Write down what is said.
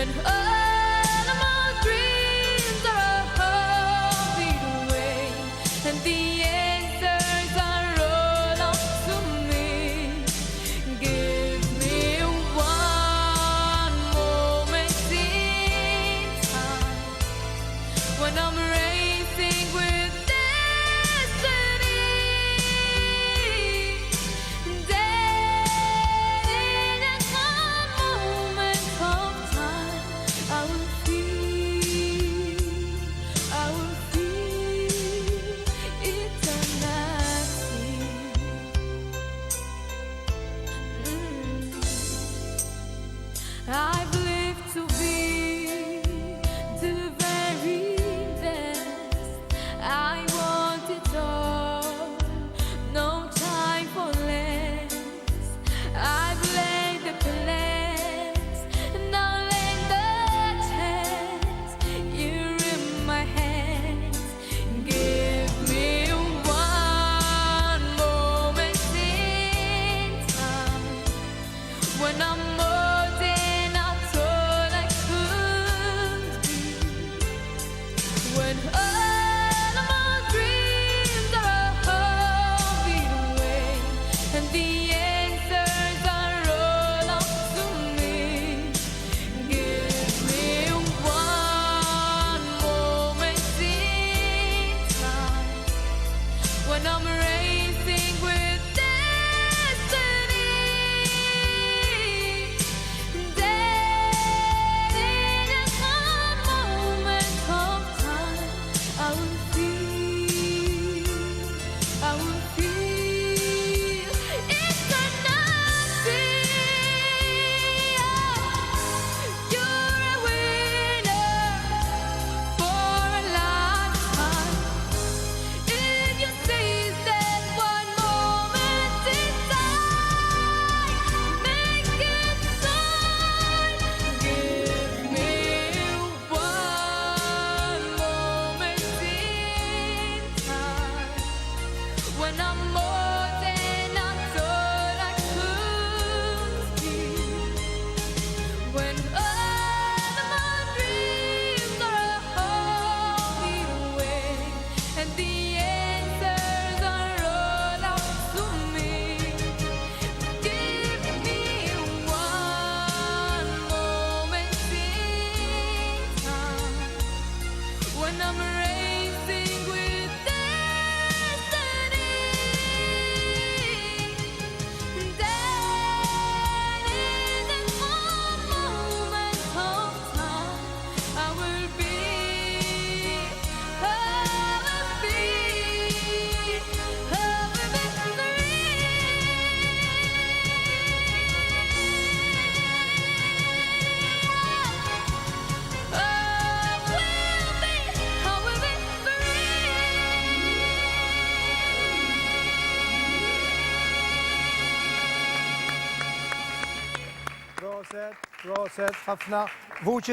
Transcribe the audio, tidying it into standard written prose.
when all of my dreams are a heartbeat away, and the answers are all up to me. Give me one moment in time when I'm racing with destiny. Then in a moment of time, I will feel eternity. I've lived to be the very best. I want it all, no time for less. I've laid the plans, now laid the chance. You're in my hands. Give me one moment in time when I'm more than I thought I could be. When all of my dreams are a heartbeat away, and the answers are all up to me. Give me one moment in time when I'm racing with destiny. Then in a moment of time, I will feel eternity. You're a winner for a lifetime. If you seize that one moment in time, make it shine. Give me one moment in time when I'm more than I thought I could be. When all of my dreams are a heartbeat away, and the answers are all up to me. Give me one moment in time when I'm racing with destiny. Then in a moment of time, I will be Proset, ħafna. Vuċi